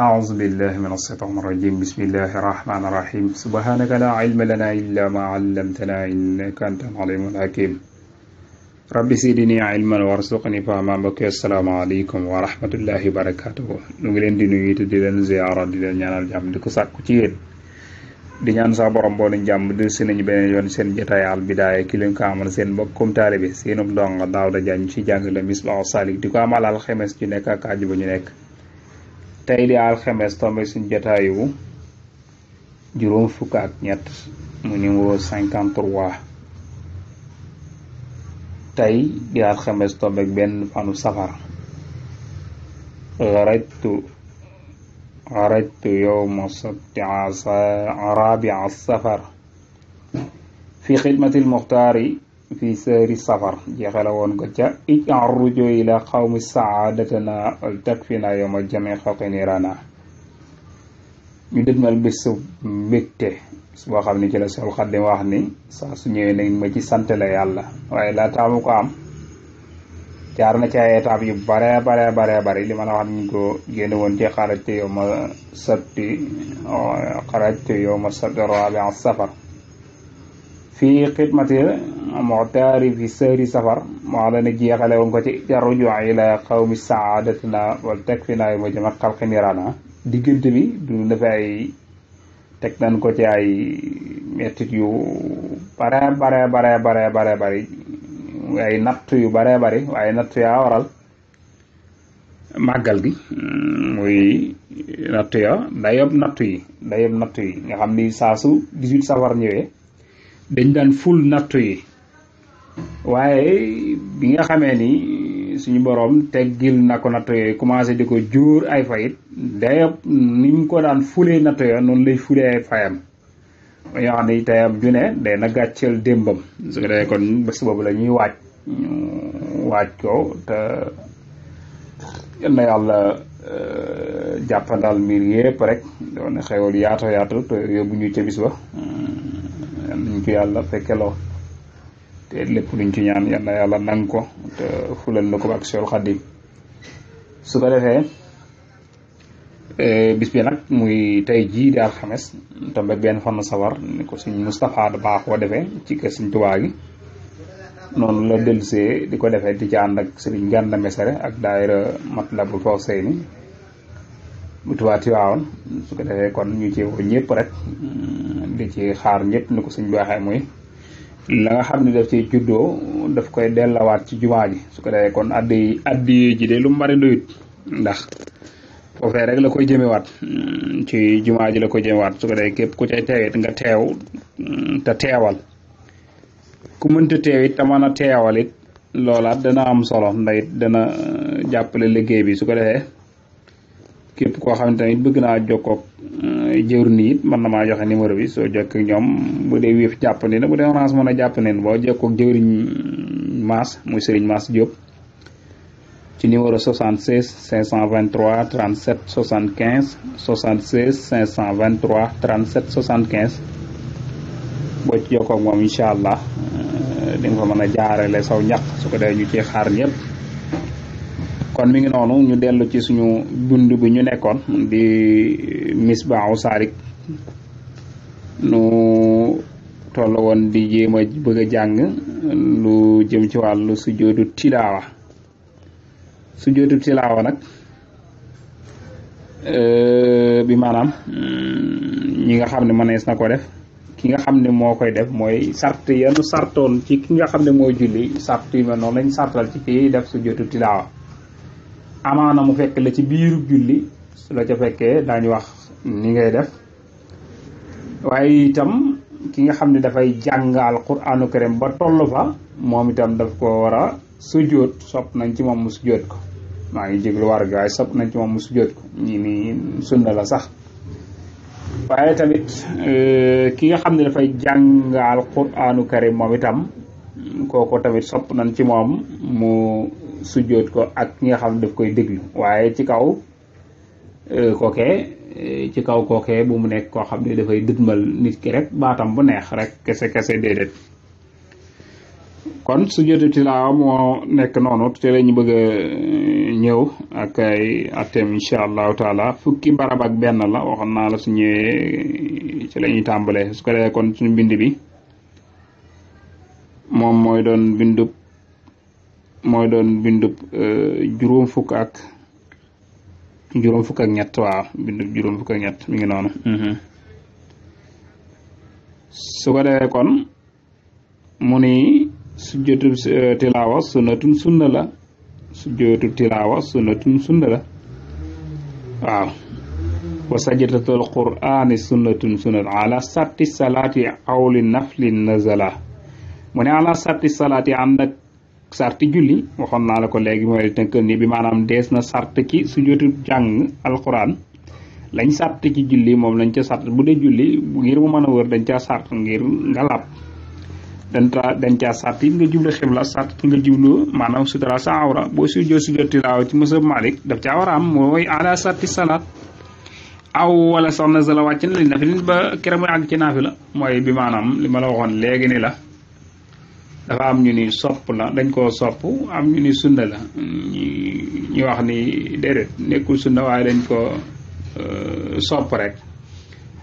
أعوذ بالله من الشيطان الرجيم بسم الله الرحمن الرحيم سبحانك لا علم لنا إلا ما علمتنا إنك أنت العليم الحكيم ربي زدني علما وارزقني فهما mbokk assalaamu aleykum wa rahmatullahi wa barakatuhu ñu ngi leen di nuyu te di leen ziyaara di leen ñaanal jàmm di ko sàkku ci yéen di ñaan sa borom boo leen jàmm di si nañu beneen yoon seen jotaay Al Bidaaya ki leen ko amal seen mbokkum taalibe seenum ndongo Daawda Jaañ ci jàngale Misbaahu Saalik di ko amal alxames ju nekk ak àjjuma ñu nekk tey di alxames tombe suñ jotaayu juróom fukk ak ñett mu numéro 53 tey di alxames tombe benn fanu safar xarajtu yowma sabti rabia safar fi xidmatil muxtaari fi sëri safar jeexale woon ko ca arrujo ila xawmi saadatana wal takfina yowma jami xalqi nirana ñu dëdmal bésu mbégte boo xam ne ci la Seexul Xadiim wax ni saa su ñëwee nañ ma ci sant la yàlla waaye laa taamu ko am jaar na ci ay étape yu bare li ma la wax ñu ko génn woon ci xarajtu yowma sabti rabia safar fii xidmati muxtaari fi sëri safar moo la ne jeexale woon ko ci rujuu ila qawmi saadatina wal takfina yawma jami xalqi nirana diggante bi du dafa ay teg nañ ko ci ay mettit yu bare bari ay natt yu bare bari waaye natt yaa waral màggal gi muy natt ya dayob natt yi nga xam ni saa su 18 safar ñëwee dañ daan ful nattu yi waaye bi nga xamee ni suñu borom teggil na ko nattu yooyu commencé di ko jóor ay fayit dayob ni mu ko daan fulee nattu ya noonu lay fulee ay fayam ñoo xam ne teyam june day na gàcceel démbam su ko defee kon bés boobu la ñuy waaj ko te yal na yàlla jàppandal mbir yépp rek doon xewal yaatu te yóbbu ñu ca bis ba ñu ko yàlla fekkeloo te lépp luñ ci ñaan yal na yàlla nang ko te fulal na ko ak Seexul Xadiim su ko defee bis bi nag muy tey jii di alxames tombe benn fan safar ni ko suñ Moustapha da baaxoo defee ci kër suñ Tuubaa gi noonu la dellusee di ko defee di ci ànd ak Sëriñ Gana Messere ak daayira Matlabul Fawzayni bu Tuubaa Tiwaawan su ko defee kon ñu ci woo ñëpp rek di ci xaar ñëpp ni ko suñ baaxee muy la nga xam ne daf ci juddoo daf koy dellawaat ci jumaa ji su ko defee kon addi ji de lu mu bari doyut ndax foofee rek la koy jëmewaat ci jumaa ji la koy jëmewaat su ko defee képp ku cay teewit nga teew te teewal ku mënta teewit te mën a teewal it loolaat dana am solo ndax it dana jàppale liggéey bi su ko defee képp koo xam ne tamit bëgg naa jokkoog jëwriñ it mën na maa joxe numéro bi soo jokkee ñoom bu dee Wave jàppandi na bu dee Orange mën a jàppandi na boo jokkoog jëwriñ Mass muy Serigne Mass Diop ci numéro 76 523 37 75 76 523 37 75 boo ci jokkoog moom incha allah di nga fa mën a jaarale saw ñaq su ko defee ñu ci xaar ñëpp. kon mi ngi noonu ñu dellu ci suñu dund bi ñu nekkoon di Misbaahu Saalik nu toll woon di jéem a bëgg a jàng lu jëm ci wàllu sujjóotu tilaawa nag bi maanaam ñi nga xam ne mënees na ko def ki nga xam ne moo koy def mooy sart yanu sartoon ci ki nga xam ne mooy julli sart yi mel noonu lañ sartal ci kii def sujjóotu tilaawa amaana mu fekk la ci biiru julli su la ca fekkee daañu wax ni ngay def waaye itam ki nga xam ne dafay jàng Alquraanu Karim ba toll fa moom itam daf ko war a sujjóot sopp nañ ci moom mu sujjóot ko maa ngi jéglu war ga waaye sopp nañ ci moom mu sujjóot ko ñi ni sunna la sax waaye tamit ki nga xam ne dafay jàng Alquraanu Karim moom itam kooku tamit sopp nañ ci moom mu sujjóot ko ak ki nga xam ne daf koy déglu waaye ci kaw kookee bu mu nekk koo xam ne dafay dëdmal nit ki rek baatam bu neex rek kese déedéet kon sujjóotu tilaawa moo nekk noonu te la ñu bëgg a ñëw ak ay atteem incha allahu taala fukki barab ak benn la waxoon naa la su ñëwee ci la ñuy tàmbalee su ko defee kon suñu bind bi moom mooy doon bindub juróom fukk ak ñett waaw bindub juróom fukk ak ñett mi ngi noonu su ko defee kon mu ni sujjóotu tilaawa sunnatun sunna la sujjóotu tilaawa sunnatun sunna la waaw wa sajdatul qur'ani sunnatun ala sarti salaati awli naflin nazala mu ne ala sarti salaati ànd ak sarti julli waxoon naa la ko léegi mooy tënkal ni bi maanaam dees na sart ci sujjóotu jàng alquran lañ sart ci julli moom lañ ca sart bu dee julli ngir mu mën a wër dañ caa sart ngir nga làpp dañ caa sart yi nga jublu xibla sart nga jublu maanaam sutura sa awra boo sujjóot tilaawa ci mësab Malik daf caa war a am mooy ala sarti salaat aw wala sax na sala wàcc na li nafilin ba keroog muy àgg ci naafila mooy bi maanaam li ma la waxoon léegi ni la dafa am ñu ni sopp la dañ koo sopp am ñu ni sunna la ñu wax ni déedéet nekkul sunna waaye dañ ko sopp rek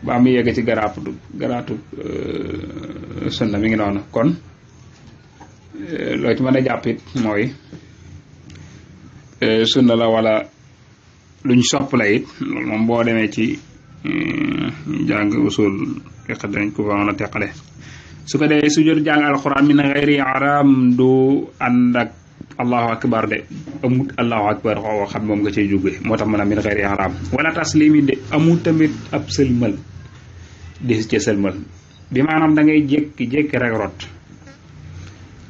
ba am yegg ci garaatu sunna mi ngi noonu kon loo ci mën a jàppit mooy sunna la wala luñ sopp la it loolu moom boo demee ci jàng usul fiqh dañ ko fa mën a teqale su ko dee sujjóot jàng alquran min xayri aram du ànd ak allahu akbar de amut allahu akbar xoo xam moom nga cay jóge moo tax mën a min xayri aram wala taslimi de amul tamit ab sëlmal di ca sëlmal bi maanaam da ngay jékki-jékki rek rot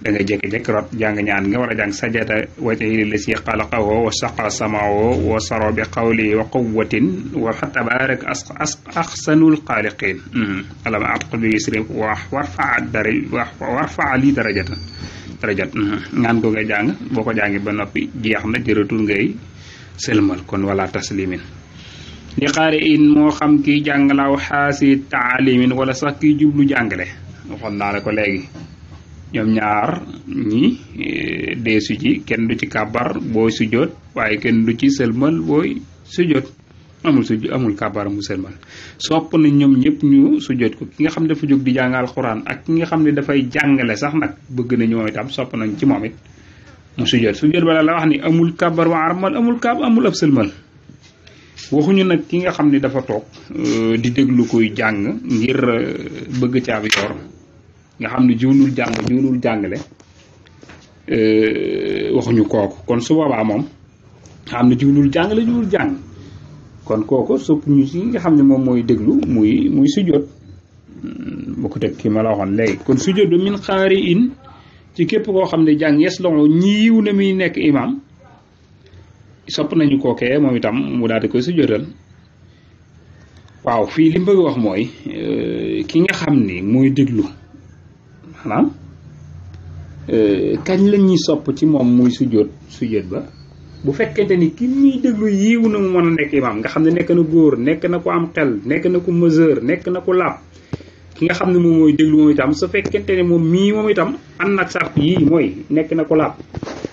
da ngay jékki-jékki rot jàng ñaan nga war a jàng sajata wajhi la si xalaqahu wa saqa samaahu wa saro bi qawli wa quwwatin wa tabarak axsanul xaaliqin alama atqul bi yusri warfa li darajat ñaan ko ngay jàng boo ko jàngi ba noppi jeex na jërëtul ngay sëlmal kon wala taslimin li xaari in moo xam kii jàng laaw xaasi taalimin wala sax kii jublu jàngale waxoon naa la ko léegi ñoom ñaar ñi deesu ci kenn du ci kàbbar booy sujjóot waaye kenn du ci sëlmal booy sujjóot amul kàbbar mu sëlmal sopp na ñoom ñëpp ñu sujjóot ko ki nga xam ne dafa jóg di jàng alxuraan ak ki nga xam ne dafay jàngale sax nag bëgg nañu moom itam sopp nañ ci moom it mu sujjóot bala la wax ni amul kàbbar wa armal amul ab sëlmal waxuñu nag ki nga xam ne dafa toog di déglu koy jàng ngir bëgg caabi yor nga xam ne jiwlul jàngale waxuñu kooku kon su boobaa moom nga xam ne jiwlul jàng kon kooku sopp ñu ci nga xam ne moom mooy déglu muy sujjóot bu ko teg ki ma la waxoon léegi kon sujjóot ba min xaari in ci képp koo xam ne jàng yes longo ñiiw na muy nekk imam sopp nañu kookee moom itam mu daal di koy sujjóotal waaw fii li mu bëgg wax mooy ki nga xam ni mooy déglu maanaam kañ la ñuy sopp ci moom muy sujjóot ba bu fekkente ni ki muy déglu yiiw na mu mën a nekk imaam nga xam ne nekk na góor nekk na ko am xel nekk na ko mesure nekk na ko laab ki nga xam ne moom mooy déglu moom itam su fekkente ne moom itam ànd ak sart yii mooy nekk na ko laab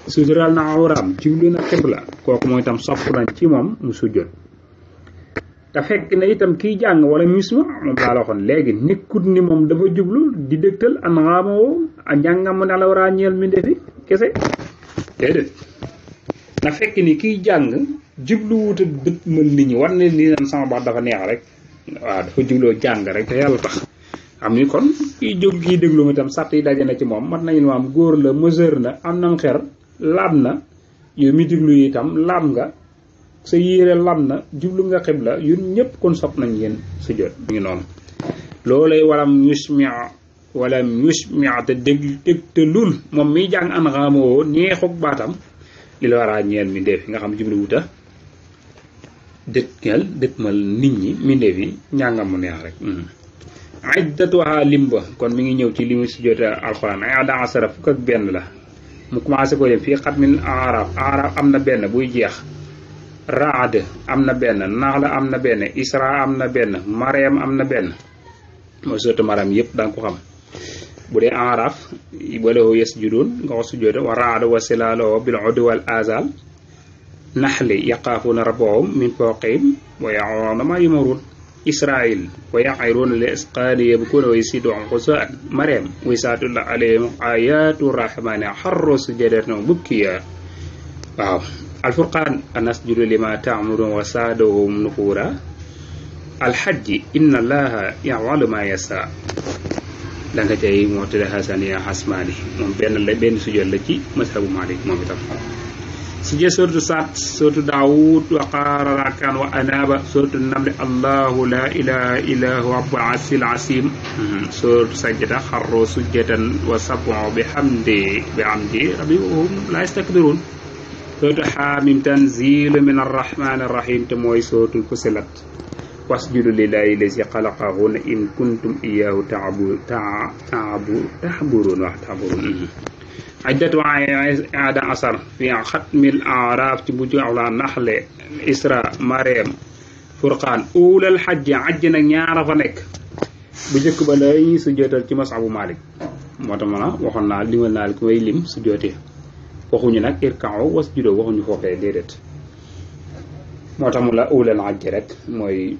sutural na awraam jublu na xibla kooku mooy itam sopp nañ ci moom mu sujjóot te fekk na itam kiy jàng wala misma moom laa la waxoon léegi nekkut ni moom dafa jublu di dégtal an xaamoo a njàngam ne la war a ñeel mi ndefi kese déedéet na fekk ni kiy jàng jublu wuta dëpp mën nit ñi war ne ni nan sama baax dafa neex rek waaw dafa jubloo jàng rek te yàlla tax xam ni kon kiy jóg kiy déglu mi itam sart yi daje na ci moom mat nañu ma am góor la mesure na am na xer laab na yow mi déglu yi itam laab nga sa yére lam na jublu nga xibla yun ñëpp kon sopp nañ yéen sujjóot mi ngi noonu loolay walam yusmia te dég te lul moom miy jàng an xamoo neexuk baatam li la war a ñeel mi ndeef yi nga xam jublu wuta dëtmal nit ñi mi ndeef yi njàngam mu neex rek iddatuha limba kon mi ngi ñëw ci li mu sujjóot alxuraan ay ada asara fukk ak benn la mu commencé ko dem fii xatmin araf am na benn buy jeex raad am na benn naxla am na benn isra am na benn mariam am na benn mooy surtout mariam yëpp da nga ko xam bu dee araf walahu yasjudun nga ko sujjóote wa raada wa silaaloo bil uddi wal azal naxli yaqaafuuna rabbahum min fawqihim wa ya'lamuuna maa ya'maruun israil wa ya'iruuna li asqaani yabkuuna wa yasiiduuna xusaan maryam wa izaa tutla alayhim aayaatu rahmaani xarru sujjadatan bukkiya waaw alfurqaan anasjudu limaa ta'muruun wa zaadahum nufuura alxajji inna allaha yaf'alu maa yashaa da nga cay moo tudde xasaniya xasmaani moom benn sujjoot la ci mazhabu Maalik moom itam sujjoot suratu Saad suratu Daawud wa qaala raaki'an wa anaaba suratu Naml allahu la ilaha illa huwa rabbul arshil aziim suratu Sajda xarru sujjatan wa sabbahu bihamdi rabbihim wa hum laa yastakbiruun suratu Haamiim tanziilu mina rahmaani rahiim te mooy suratul Fussilat wasjudu lillahi lazi xalaqahunna in kuntum iyyahu ta'burun iddatu aada asar fi xatmil araf ci mujj awla naxle isra mariam furqaan ulal xajji ajj nag ñaara fa nekk bu njëkk ba lay sujjootal ci masabu Malik moo tax mana waxoon naa limal naa ku may lim sujjootee waxuñu nag irka'u wasjudu waxuñu foofee déedéet moo tax mu la ulal ajj rek mooy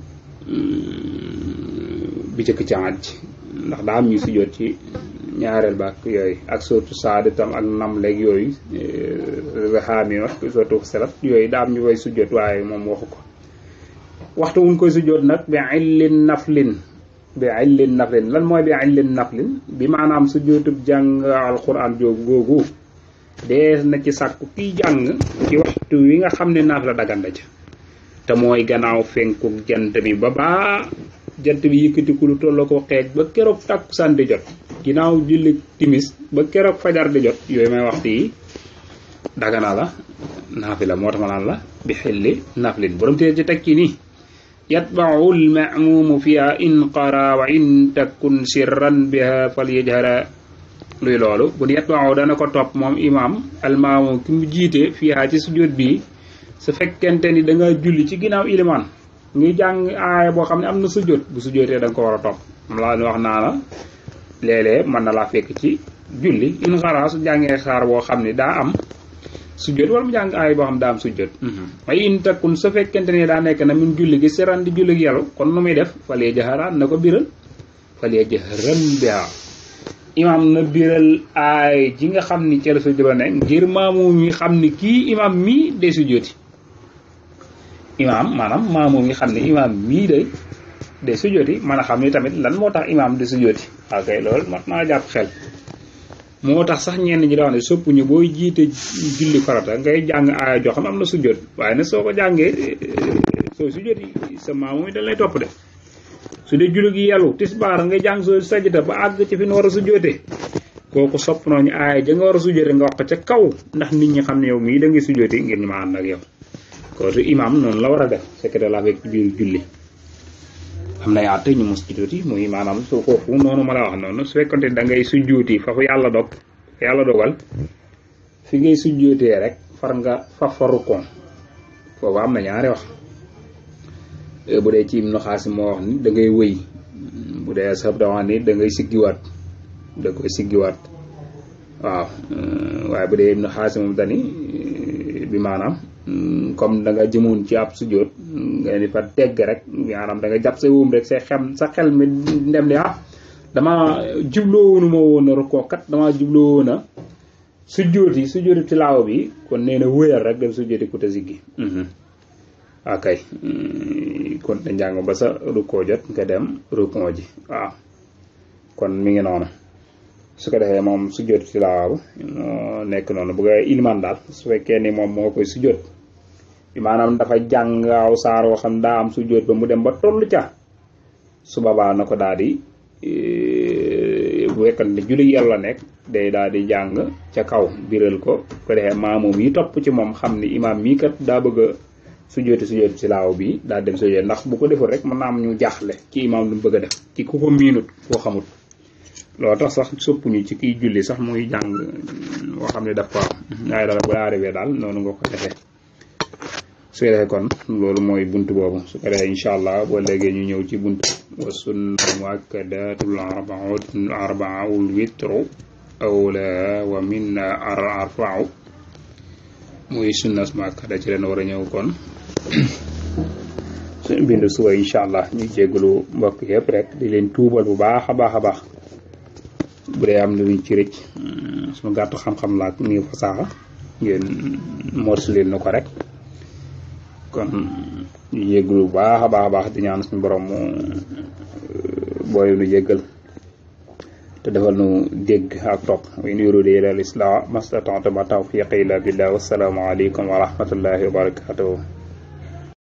bi jëkk ci aj ndax daa am ñu sujjoot ci ñaareel ba ak yooyu ak surtout Saad itam ak nam léeg yooyu Haamiim ak surtout Fussilat yooyu daa am ñu koy sujjoot waaye moom waxu ko waxtu wuñ koy sujjoot nag bi illin naflin lan mooy bi illin naflin bi maanaam sujjootub jàng alquran googu dees na ci sàkku kiy jàng ci waxtu wi nga xam ne naaf la daganda ca te mooy gannaaw fenku jant bi ba jant bi yëkkatiku lu tolloo ko xeej ba keroog takkusaan di jot ginnaaw julli timis ba keroog fajar di jot yooyu may waxtu yi dagana la naafi la moo tax ma naan la bi xilli naflin borom te ci teg ci nii yatba'u al-ma'muumu fiha in qara wa in takun sirran biha falyajhara luy loolu bu yatba'u dana ko topp moom imam al-ma'muum ki mu jiite fiha ci sujjóot bi su fekkente ni da nga julli ci ginnaaw ilimaan ngi jàng aaya boo xam ne am na sujjóot bu sujjóotee da nga ko war a topp moom laa wax naa la léeg-léeg mën na laa fekk ci julli in xara su jàngee xaar boo xam ne daa am sujjóot wala mu jàng aaya boo xam ne daa am sujjóot waaye in takkun su fekkente ni daa nekk na min julli gi siran di julli gi yàllu kon nu muy def falee jaxaraan na ko biral falee jaxaran biha imam na biral aay ji nga xam ni ca la sujjóot ba ne ngir maamu mi xam ni kii imam mii day sujjóoti imaam maanaam maamoom yi xam ne imaam mii day sujjooti mën a xam ni tamit lan moo tax imaam di sujjooti ok loolu mat naa jàpp xel moo tax sax ñenn ñi da wax ne soppuñu booy jiite julli farata ngay jàng aaya joo xam am na sujjoot waaye nag soo ko jàngee soo sujjooti sa maamoom yi dañ lay topp de su dee julli gi yàllu tisbaar ngay jàng soo sajda ba àgg ci fi nu war a sujjootee kooku sopp nañu aaya ja nga war a sujjootee nga wax ko ca kaw ndax nit ñi xam ne yow mii da ngay sujjooti ngir ñu ma ànd ak yow kooku imam noonu la war a def c'est que da la fekk ci biir julli am na yaate ñu mos ci tuuti muy maanaam su foofu noonu ma la wax noonu su fekkonte da ngay sujjooti fa yàlla dogal fi ngay sujjootee rek far nga fa rukkoon foofu am na ñaari wax bu dee ci Ibnu Xaasim moo wax ni da ngay wëy bu dee sab da wax ni da ngay siggiwaat da koy siggiwaat waaw waaye bu dee Ibnu Xaasim moom dani bi maanaam comme da nga jëmoon ci ab sujjóot nga ni fa tegg rek maanaam da nga jàpp sa wóom rek sa xel mi ndem li dama jubloowunu ma woon a rukkoo kat dama jubloowoon a sujjóoti tilaawa bi kon nee na wëyal rek dem sujjóoti ku te siggi akay kon te njàng ba sa rukkoo jot nga dem rukkoo ji waaw kon mi ngi noonu su ko defee moom sujjóot tilaawa nekk noonu bu nga ilimaan daal su fekkee ni moom moo koy sujjóot bi maanaam dafa jàngaaw saar woo xam daa am sujjóot ba mu dem ba toll ca su boobaa na ko daal di bu fekkoon ne julli yàlla nekk day daal di jàng ca kaw biral ko ko defee maamoom yi topp ci moom xam ni imaam mii kat daa bëgg a sujjóoti tilaawa bi daal dem sujjóot ndax bu ko deful rek mën naa am ñu jaaxle ci imaam lu mu bëgg a def ci ku ko miinut koo xamut loolu tax sax soppuñu ci kiy julli sax muy jàng boo xam ne daf ko am waaye daal bu arrivé daal noonu nga ko defee su defee kon loolu mooy buntu boobu su ko defee incha allah boo léegi ñu ñëw ci buntu wa sunna muakkadatul arbaul witru awla wa minna arbau muy sunna muakkada ci leen war a ñëw kon suñu bindu suba incha allah ñu jégalu mbokk yëpp rek di leen tuubal bu baax a baax a baax bu dee am luñ ci rëcc suñu gàttu xam-xam laak nii fasaaxa ngeen mors leen na ko rek kon ñu jégalu bu baax a baax a baax di ñaan suñu borom mu boole nu jéggal te defal nu dégg ak topp wa in uriidu illa al-islaaha mastata'tu ma tawfiiqi illa billah wassalaamu aleykum wa rahmatullahi wa barakatuh